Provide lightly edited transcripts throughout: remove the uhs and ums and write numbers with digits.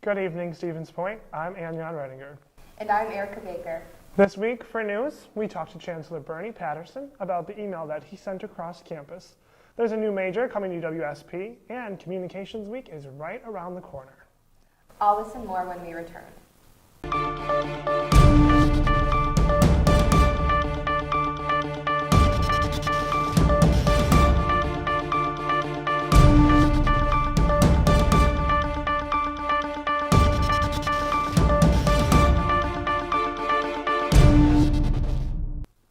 Good evening, Stevens Point. I'm Anyon Rettinger. And I'm Erica Baker. This week for news, we talked to Chancellor Bernie Peterson about the email that he sent across campus. There's a new major coming to WSP, and Communications Week is right around the corner. All this and more when we return.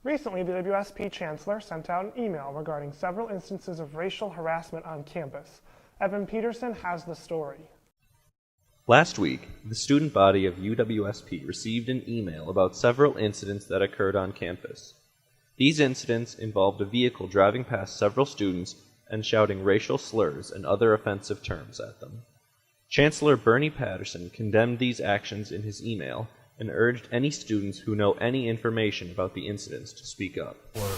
Recently, the WSP Chancellor sent out an email regarding several instances of racial harassment on campus. Evan Peterson has the story. Last week, the student body of UWSP received an email about several incidents that occurred on campus. These incidents involved a vehicle driving past several students and shouting racial slurs and other offensive terms at them. Chancellor Bernie Peterson condemned these actions in his email and urged any students who know any information about the incidents to speak up. We're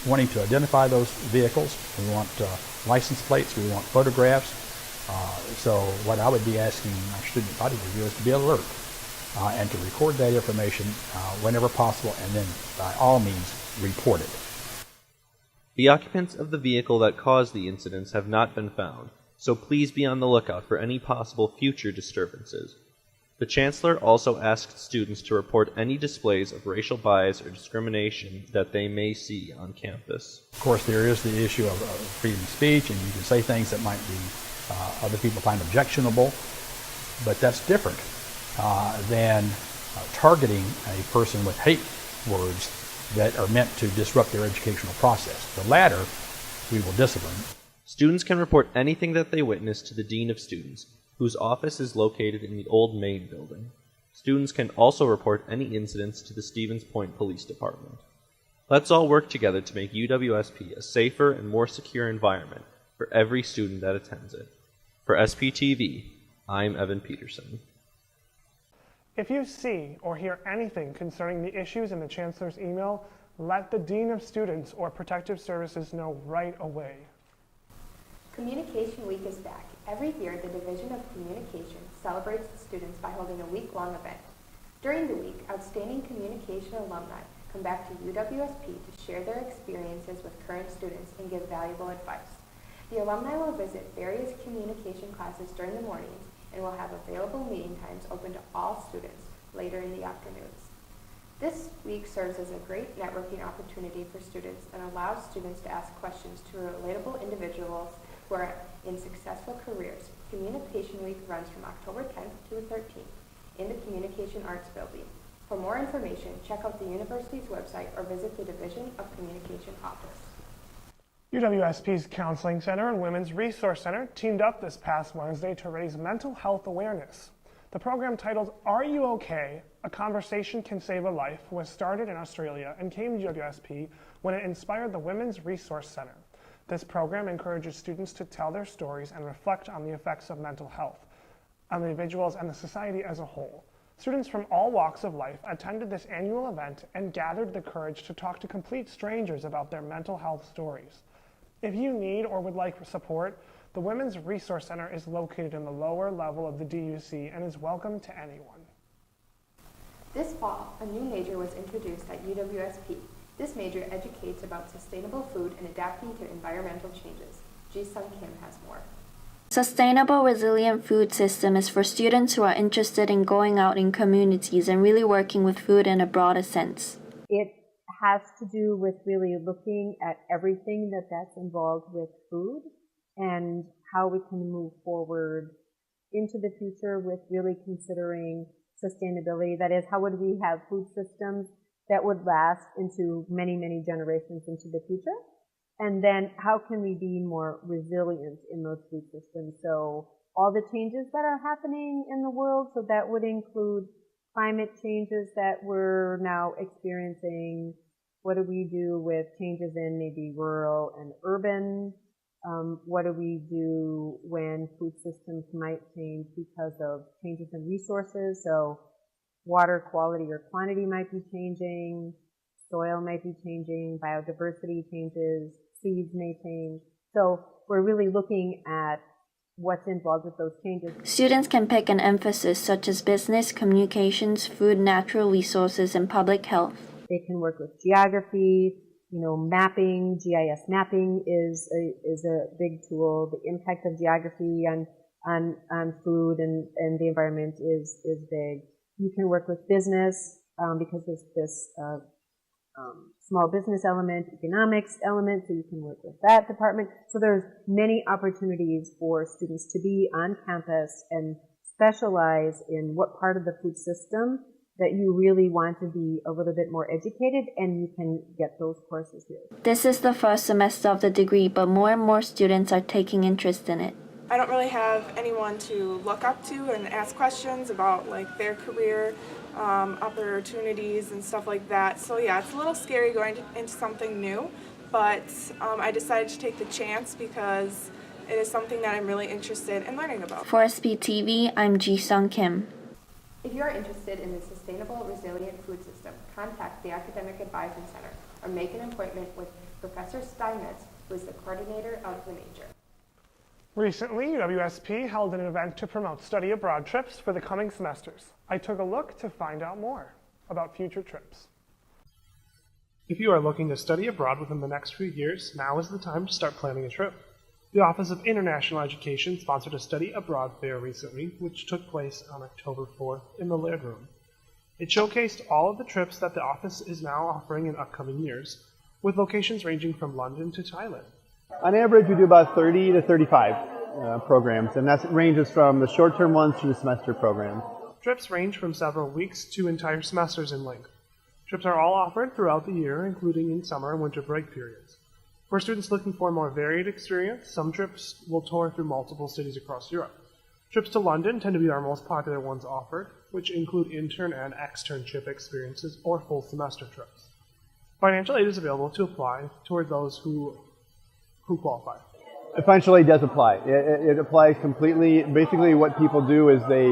wanting to identify those vehicles. We want license plates. We want photographs. So what I would be asking our student body to do is to be alert and to record that information whenever possible, and then by all means report it. The occupants of the vehicle that caused the incidents have not been found, so please be on the lookout for any possible future disturbances. The Chancellor also asked students to report any displays of racial bias or discrimination that they may see on campus. Of course, there is the issue of freedom of speech, and you can say things that might be other people find objectionable, but that's different than targeting a person with hate words that are meant to disrupt their educational process. The latter, we will discipline. Students can report anything that they witness to the Dean of Students, whose office is located in the old main building. Students can also report any incidents to the Stevens Point Police Department. Let's all work together to make UWSP a safer and more secure environment for every student that attends it. For SPTV, I'm Evan Peterson. If you see or hear anything concerning the issues in the Chancellor's email, let the Dean of Students or Protective Services know right away. Communication Week is back. Every year, the Division of Communication celebrates the students by holding a week-long event. During the week, outstanding communication alumni come back to UWSP to share their experiences with current students and give valuable advice. The alumni will visit various communication classes during the mornings and will have available meeting times open to all students later in the afternoons. This week serves as a great networking opportunity for students and allows students to ask questions to relatable individuals who are in successful careers. Communication Week runs from October 10th to the 13th in the Communication Arts Building. For more information, check out the university's website or visit the Division of Communication office. UWSP's Counseling Center and Women's Resource Center teamed up this past Wednesday to raise mental health awareness. The program titled Are You OK? A Conversation Can Save a Life was started in Australia and came to UWSP when it inspired the Women's Resource Center. This program encourages students to tell their stories and reflect on the effects of mental health on individuals and the society as a whole. Students from all walks of life attended this annual event and gathered the courage to talk to complete strangers about their mental health stories. If you need or would like support, the Women's Resource Center is located in the lower level of the DUC and is welcome to anyone. This fall, a new major was introduced at UWSP. This major educates about sustainable food and adapting to environmental changes. Ji-Sung Kim has more. Sustainable resilient food system is for students who are interested in going out in communities and really working with food in a broader sense. It has to do with really looking at everything that's involved with food and how we can move forward into the future with really considering sustainability. That is, how would we have food systems that would last into many, many generations into the future? And then how can we be more resilient in those food systems? So all the changes that are happening in the world, so that would include climate changes that we're now experiencing. What do we do with changes in maybe rural and urban? What do we do when food systems might change because of changes in resources? So water quality or quantity might be changing, soil might be changing, biodiversity changes, seeds may change. So we're really looking at what's involved with those changes. Students can pick an emphasis such as business, communications, food, natural resources, and public health. They can work with geography, mapping. GIS mapping is a big tool. The impact of geography on food and the environment is big. You can work with business because there's this small business element, economics element, so you can work with that department. So there's many opportunities for students to be on campus and specialize in what part of the food system that you really want to be a little bit more educated, and you can get those courses here. This is the first semester of the degree, but more and more students are taking interest in it. I don't really have anyone to look up to and ask questions about their career opportunities and stuff like that. So yeah, it's a little scary going into something new, but I decided to take the chance because it is something that I'm really interested in learning about. For SPTV, I'm Ji-Sung Kim. If you are interested in the sustainable, resilient food system, contact the Academic Advising Center or make an appointment with Professor Steinmetz, who is the coordinator of the major. Recently, UWSP held an event to promote study abroad trips for the coming semesters. I took a look to find out more about future trips. If you are looking to study abroad within the next few years, now is the time to start planning a trip. The Office of International Education sponsored a study abroad fair recently, which took place on October 4th in the Laird Room. It showcased all of the trips that the office is now offering in upcoming years, with locations ranging from London to Thailand. On average, we do about 30 to 35 programs, and that ranges from the short-term ones to the semester programs. Trips range from several weeks to entire semesters in length. Trips are all offered throughout the year, including in summer and winter break periods. For students looking for a more varied experience, some trips will tour through multiple cities across Europe. Trips to London tend to be our most popular ones offered, which include intern and externship experiences or full semester trips. Financial aid is available to apply toward those who qualify. Financial aid does apply. It applies completely. Basically, what people do is they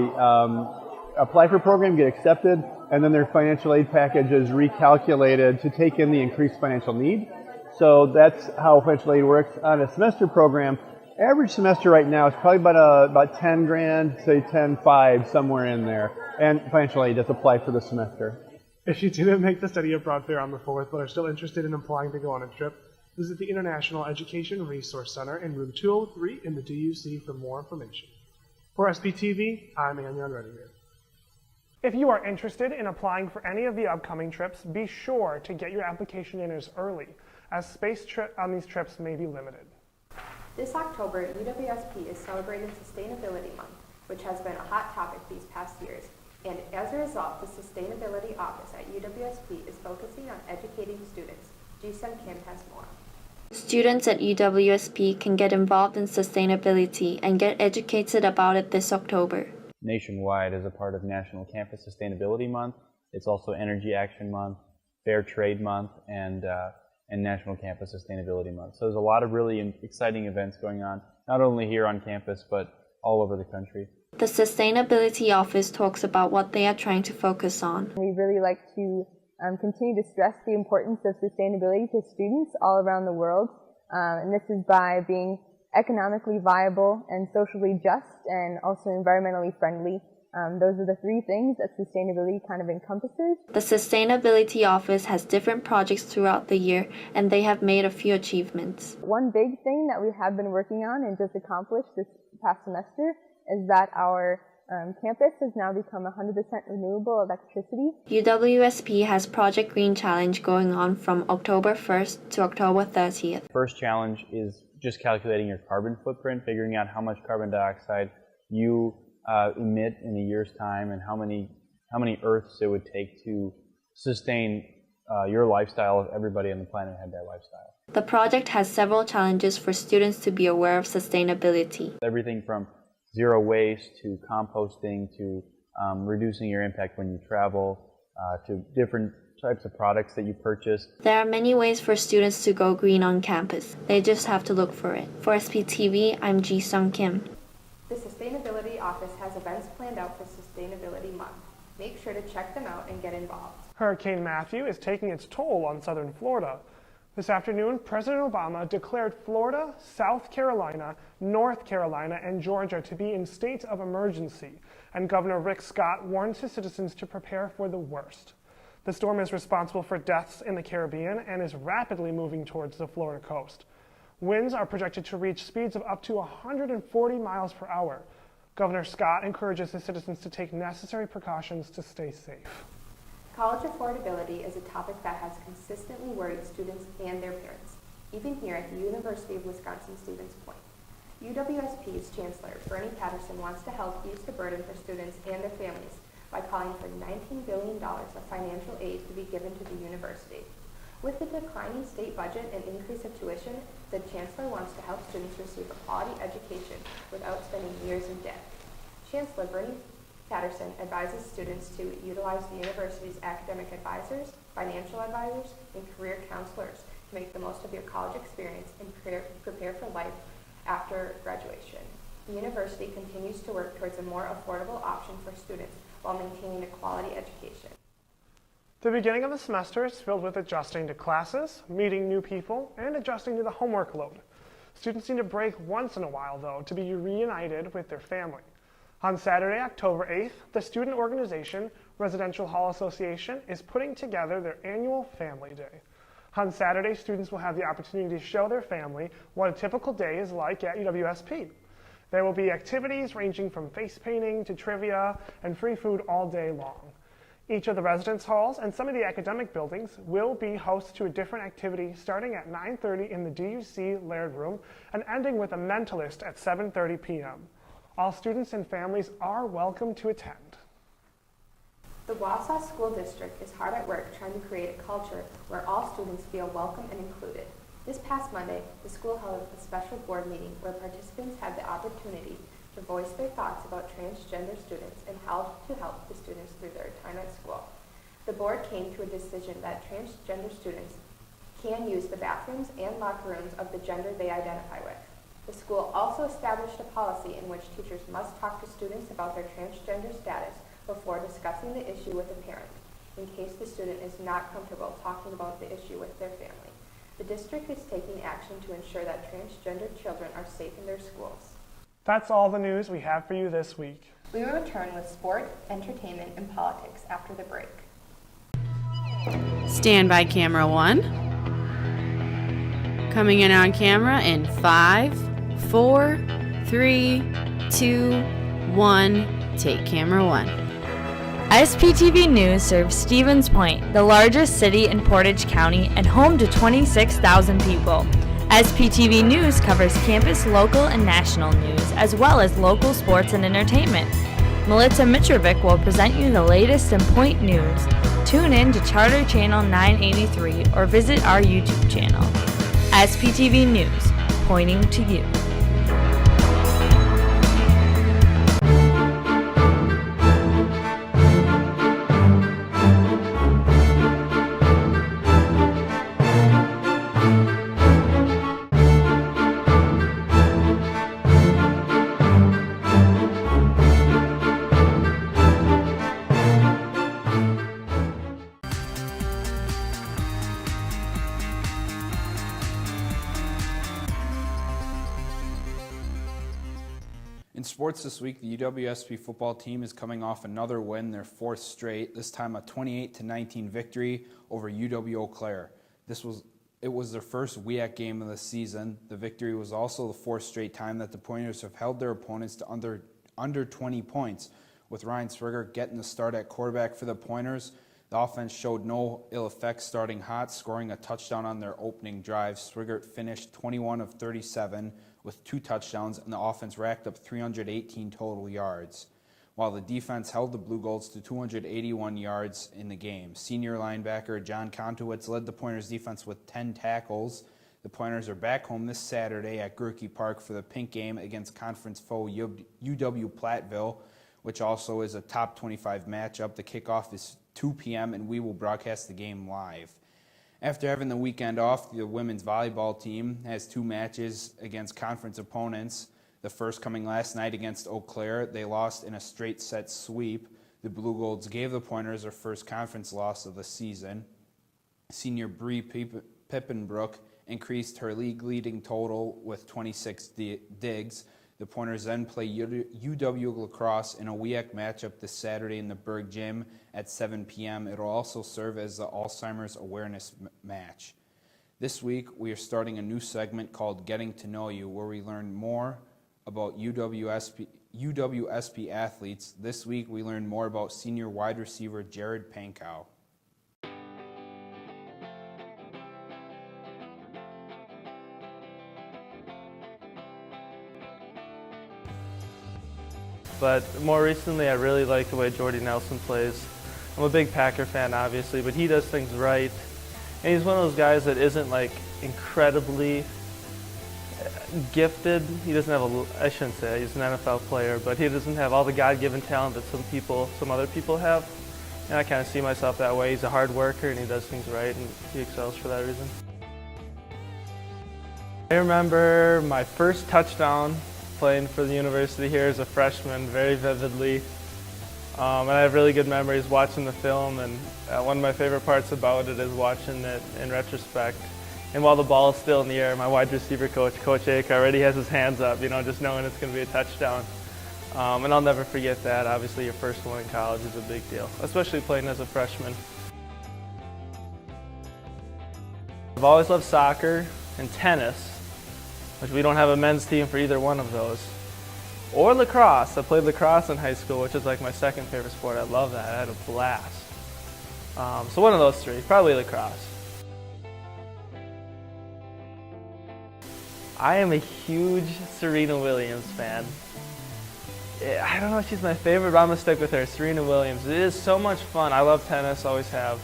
apply for a program, get accepted, and then their financial aid package is recalculated to take in the increased financial need. So that's how financial aid works on a semester program. Average semester right now is probably about 10 grand, say 10.5, somewhere in there. And financial aid does apply for the semester. If you didn't make the study abroad fair on the 4th but are still interested in applying to go on a trip, visit the International Education Resource Center in room 203 in the DUC for more information. For SPTV, I'm Anyon Rettinger. If you are interested in applying for any of the upcoming trips, be sure to get your application in as early, as space on these trips may be limited. This October, UWSP is celebrating Sustainability Month, which has been a hot topic these past years. And as a result, the Sustainability Office at UWSP is focusing on educating students. Ji-Sung Kim has more. Students at UWSP can get involved in sustainability and get educated about it this October. Nationwide as a part of National Campus Sustainability Month. It's also Energy Action Month, Fair Trade Month, and National Campus Sustainability Month. So there's a lot of really exciting events going on, not only here on campus, but all over the country. The Sustainability Office talks about what they are trying to focus on. We really like to continue to stress the importance of sustainability to students all around the world. And this is by being economically viable and socially just and also environmentally friendly. Those are the three things that sustainability kind of encompasses. The Sustainability Office has different projects throughout the year, and they have made a few achievements. One big thing that we have been working on and just accomplished this past semester is that our campus has now become 100% renewable electricity. UWSP has Project Green Challenge going on from October 1st to October 30th. First challenge is just calculating your carbon footprint, figuring out how much carbon dioxide you emit in a year's time and how many Earths it would take to sustain your lifestyle if everybody on the planet had that lifestyle. The project has several challenges for students to be aware of sustainability. Everything from zero waste to composting to reducing your impact when you travel to different types of products that you purchase. There are many ways for students to go green on campus. They just have to look for it. For SPTV, I'm Ji-Sung Kim. The Sustainability Office has events planned out for Sustainability Month. Make sure to check them out and get involved. Hurricane Matthew is taking its toll on southern Florida. This afternoon, President Obama declared Florida, South Carolina, North Carolina, and Georgia to be in states of emergency, and Governor Rick Scott warns his citizens to prepare for the worst. The storm is responsible for deaths in the Caribbean and is rapidly moving towards the Florida coast. Winds are projected to reach speeds of up to 140 miles per hour. Governor Scott encourages his citizens to take necessary precautions to stay safe. College affordability is a topic that has consistently worried students and their parents, even here at the University of Wisconsin-Stevens Point. UWSP's Chancellor, Bernie Peterson, wants to help ease the burden for students and their families by calling for $19 billion of financial aid to be given to the university. With the declining state budget and increase of tuition, the Chancellor wants to help students receive a quality education without spending years in debt. Chancellor Bernie Peterson advises students to utilize the university's academic advisors, financial advisors, and career counselors to make the most of your college experience and prepare for life after graduation. The university continues to work towards a more affordable option for students while maintaining a quality education. The beginning of the semester is filled with adjusting to classes, meeting new people, and adjusting to the homework load. Students need a break once in a while, though, to be reunited with their family. On Saturday, October 8th, the student organization, Residential Hall Association, is putting together their annual Family Day. On Saturday, students will have the opportunity to show their family what a typical day is like at UWSP. There will be activities ranging from face painting to trivia and free food all day long. Each of the residence halls and some of the academic buildings will be host to a different activity starting at 9:30 in the DUC Laird Room and ending with a mentalist at 7:30 p.m. All students and families are welcome to attend. The Wausau School District is hard at work trying to create a culture where all students feel welcome and included. This past Monday, the school held a special board meeting where participants had the opportunity to voice their thoughts about transgender students and how to help the students through their time at school. The board came to a decision that transgender students can use the bathrooms and locker rooms of the gender they identify with. The school also established a policy in which teachers must talk to students about their transgender status before discussing the issue with a parent, in case the student is not comfortable talking about the issue with their family. The district is taking action to ensure that transgender children are safe in their schools. That's all the news we have for you this week. We will return with sport, entertainment, and politics after the break. Stand by camera 1. Coming in on camera in 5, 4, 3, 2, 1. Take camera 1. SPTV News serves Stevens Point, the largest city in Portage County and home to 26,000 people. SPTV News covers campus, local, and national news, as well as local sports and entertainment. Melissa Mitrovic will present you the latest in Point news. Tune in to Charter Channel 983 or visit our YouTube channel. SPTV News, pointing to you. In sports this week, the UWSP football team is coming off another win, their fourth straight, this time a 28-19 victory over UW Eau Claire. It was their first WEAC game of the season. The victory was also the fourth straight time that the Pointers have held their opponents to under 20 points, with Ryan Swigert getting the start at quarterback for the Pointers. The offense showed no ill effects starting hot, scoring a touchdown on their opening drive. Swigert finished 21 of 37 with 2 touchdowns, and the offense racked up 318 total yards, while the defense held the Blue Golds to 281 yards in the game. Senior linebacker John Kontowitz led the Pointers defense with 10 tackles. The Pointers are back home this Saturday at Gerke Park for the Pink game against conference foe UW Platteville, which also is a top 25 matchup. The kickoff is 2 p.m. and we will broadcast the game live. After having the weekend off, the women's volleyball team has 2 matches against conference opponents. The first coming last night against Eau Claire. They lost in a straight set sweep. The Blue Golds gave the Pointers their first conference loss of the season. Senior Bree Pippenbrook increased her league-leading total with 26 digs. The Pointers then play UW La Crosse in a WEAC matchup this Saturday in the Berg Gym at 7 p.m. It will also serve as the Alzheimer's Awareness Match. This week, we are starting a new segment called Getting to Know You, where we learn more about UWSP athletes. This week, we learned more about senior wide receiver Jared Pankow. But more recently, I really like the way Jordy Nelson plays. I'm a big Packer fan, obviously, but he does things right. And he's one of those guys that isn't like incredibly gifted. He doesn't have I shouldn't say he's an NFL player, but he doesn't have all the God-given talent that some other people have. And I kind of see myself that way. He's a hard worker and he does things right, and he excels for that reason. I remember my first touchdown playing for the university here as a freshman very vividly. And I have really good memories watching the film, and one of my favorite parts about it is watching it in retrospect. And while the ball is still in the air, my wide receiver coach, Coach Ake, already has his hands up, just knowing it's going to be a touchdown. And I'll never forget that. Obviously, your first one in college is a big deal, especially playing as a freshman. I've always loved soccer and tennis, which we don't have a men's team for either one of those. Or lacrosse. I played lacrosse in high school, which is like my second favorite sport. I love that. I had a blast. So one of those three, probably lacrosse. I am a huge Serena Williams fan. I don't know if she's my favorite, but I'm going to stick with her, Serena Williams. It is so much fun. I love tennis, always have.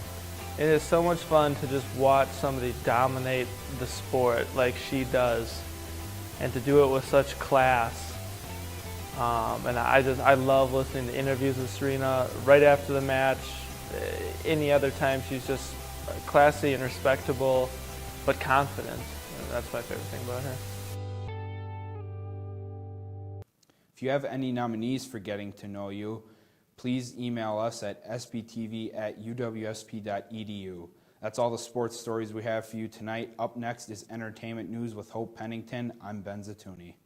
It is so much fun to just watch somebody dominate the sport like she does, and to do it with such class. And I love listening to interviews with Serena right after the match. Any other time, she's just classy and respectable, but confident. And that's my favorite thing about her. If you have any nominees for Getting to Know You, please email us at sbtv@uwsp.edu. That's all the sports stories we have for you tonight. Up next is Entertainment News with Hope Pennington. I'm Ben Zitouni.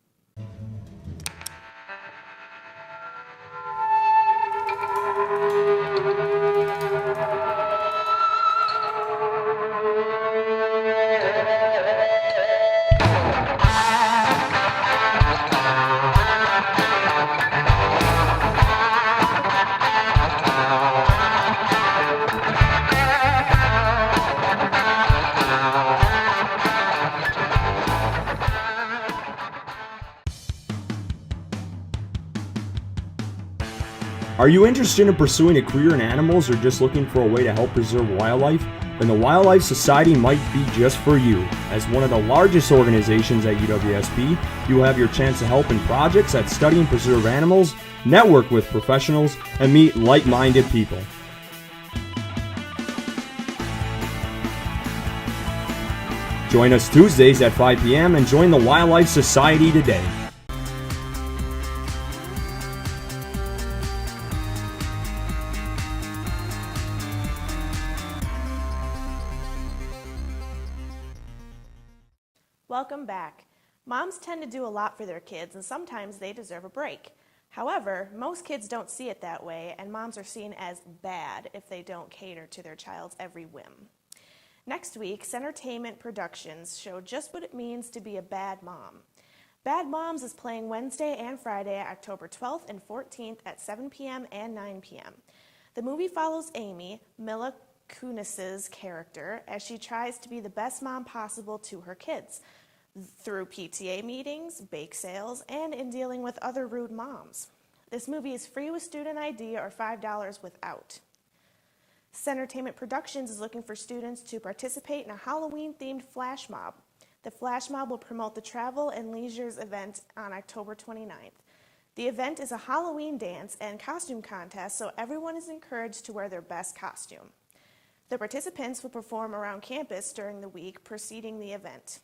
Are you interested in pursuing a career in animals or just looking for a way to help preserve wildlife? Then the Wildlife Society might be just for you. As one of the largest organizations at UWSP, you will have your chance to help in projects that study and preserve animals, network with professionals, and meet like-minded people. Join us Tuesdays at 5 p.m. and join the Wildlife Society today. Welcome back. Moms tend to do a lot for their kids, and sometimes they deserve a break. However, most kids don't see it that way, and moms are seen as bad if they don't cater to their child's every whim. Next week, Centertainment Productions show just what it means to be a bad mom. Bad Moms is playing Wednesday and Friday, October 12th and 14th at 7 p.m. and 9 p.m. The movie follows Amy, Mila Kunis's character, as she tries to be the best mom possible to her kids, through PTA meetings, bake sales, and in dealing with other rude moms. This movie is free with student ID or $5 without. Centertainment Productions is looking for students to participate in a Halloween-themed flash mob. The flash mob will promote the Travel and Leisures event on October 29th. The event is a Halloween dance and costume contest, so everyone is encouraged to wear their best costume. The participants will perform around campus during the week preceding the event.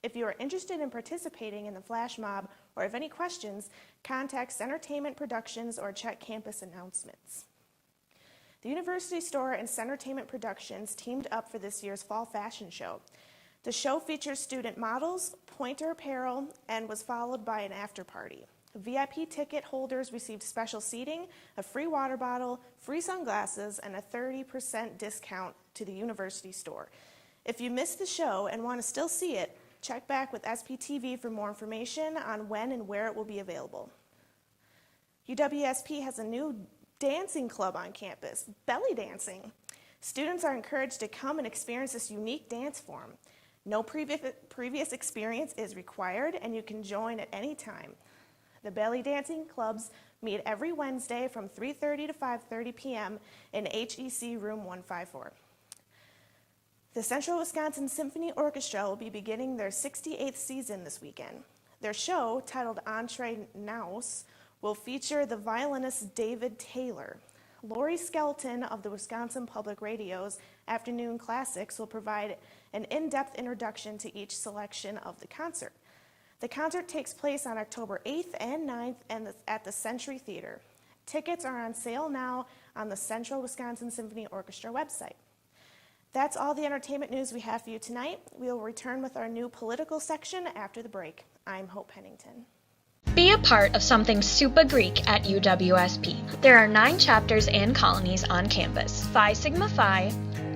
If you are interested in participating in the flash mob or have any questions, contact Centertainment Productions or check campus announcements. The University Store and Centertainment Productions teamed up for this year's fall fashion show. The show features student models, pointer apparel, and was followed by an after party. VIP ticket holders received special seating, a free water bottle, free sunglasses, and a 30% discount to the university store. If you missed the show and want to still see it, check back with SPTV for more information on when and where it will be available. UWSP has a new dancing club on campus, belly dancing. Students are encouraged to come and experience this unique dance form. No previous experience is required, and you can join at any time. The belly dancing clubs meet every Wednesday from 3:30 to 5:30 p.m. in HEC room 154. The Central Wisconsin Symphony Orchestra will be beginning their 68th season this weekend. Their show, titled Entre Nous, will feature the violinist David Taylor. Lori Skelton of the Wisconsin Public Radio's Afternoon Classics will provide an in-depth introduction to each selection of the concert. The concert takes place on October 8th and 9th at the Century Theater. Tickets are on sale now on the Central Wisconsin Symphony Orchestra website. That's all the entertainment news we have for you tonight. We will return with our new political section after the break. I'm Hope Pennington. Be a part of something super Greek at UWSP. There are 9 chapters and colonies on campus: Phi Sigma Phi,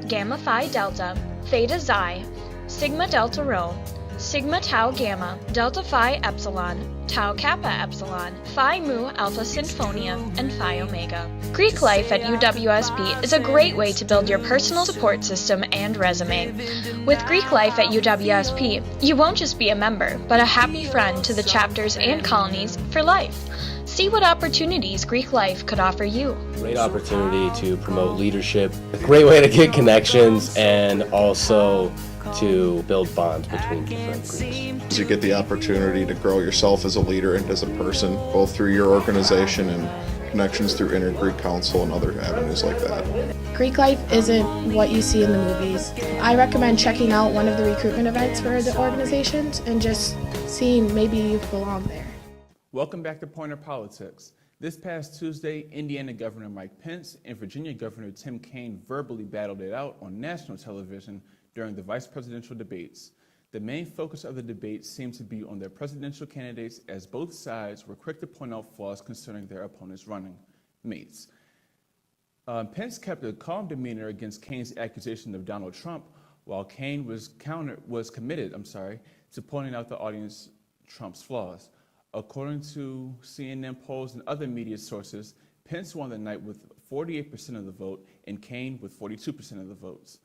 Gamma Phi Delta, Theta Xi, Sigma Delta Rho, Sigma Tau Gamma, Delta Phi Epsilon, Tau Kappa Epsilon, Phi Mu Alpha Sinfonia, and Phi Omega. Greek life at UWSP is a great way to build your personal support system and resume. With Greek life at UWSP, you won't just be a member, but a happy friend to the chapters and colonies for life. See what opportunities Greek life could offer you. Great opportunity to promote leadership, a great way to get connections, and also to build bonds between different groups. You get the opportunity to grow yourself as a leader and as a person, both through your organization and connections through Inter-Greek Council and other avenues like that. Greek life isn't what you see in the movies. I recommend checking out one of the recruitment events for the organizations and just seeing maybe you belong there. Welcome back to Pointer Politics. This past Tuesday, Indiana Governor Mike Pence and Virginia Governor Tim Kaine verbally battled it out on national television during the vice presidential debates. The main focus of the debate seemed to be on their presidential candidates, as both sides were quick to point out flaws concerning their opponents' running mates. Pence kept a calm demeanor against Kaine's accusation of Donald Trump, while Kaine was committed to pointing out the audience Trump's flaws. According to CNN polls and other media sources, Pence won the night with 48% of the vote and Kaine with 42% of the votes.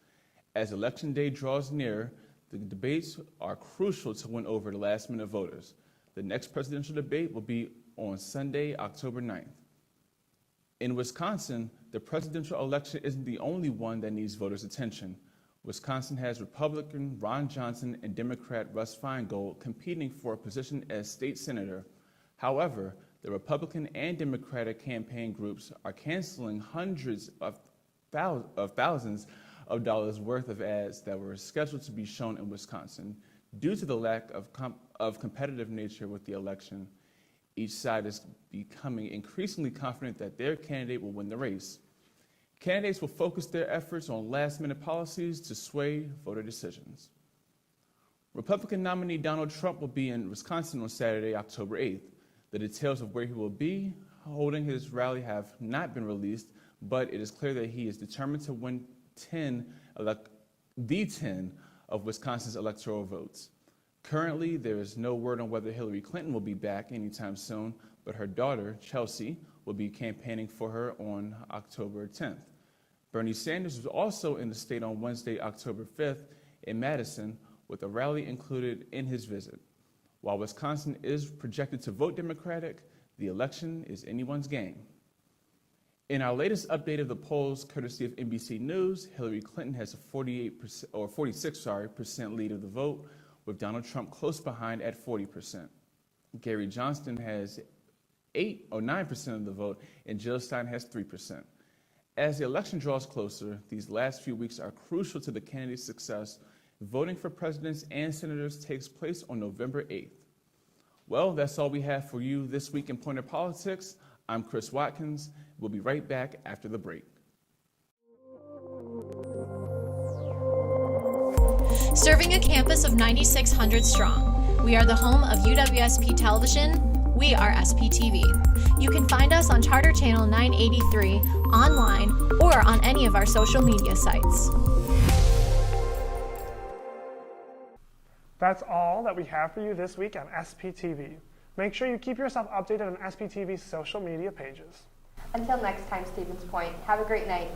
As Election Day draws near, the debates are crucial to win over the last-minute voters. The next presidential debate will be on Sunday, October 9th. In Wisconsin, the presidential election isn't the only one that needs voters' attention. Wisconsin has Republican Ron Johnson and Democrat Russ Feingold competing for a position as state senator. However, the Republican and Democratic campaign groups are canceling hundreds of thousands of dollars worth of ads that were scheduled to be shown in Wisconsin. Due to the lack of competitive nature with the election, each side is becoming increasingly confident that their candidate will win the race. Candidates will focus their efforts on last-minute policies to sway voter decisions. Republican nominee Donald Trump will be in Wisconsin on Saturday, October 8th. The details of where he will be holding his rally have not been released, but it is clear that he is determined to win 10 of Wisconsin's electoral votes. Currently, there is no word on whether Hillary Clinton will be back anytime soon, but her daughter, Chelsea, will be campaigning for her on October 10th. Bernie Sanders was also in the state on Wednesday, October 5th in Madison, with a rally included in his visit. While Wisconsin is projected to vote Democratic, the election is anyone's game. In our latest update of the polls, courtesy of NBC News, Hillary Clinton has a 46% lead of the vote, with Donald Trump close behind at 40%. Gary Johnson has 9% of the vote, and Jill Stein has 3%. As the election draws closer, these last few weeks are crucial to the candidate's success. Voting for presidents and senators takes place on November 8th. Well, that's all we have for you this week in Pointer Politics. I'm Chris Watkins. We'll be right back after the break. serving a campus of 9,600 strong. We are the home of UWSP Television. We are SPTV. You can find us on Charter Channel 983, online, or on any of our social media sites. That's all that we have for you this week on SPTV. Make sure you keep yourself updated on SPTV's social media pages. Until next time, Stevens Point, have a great night.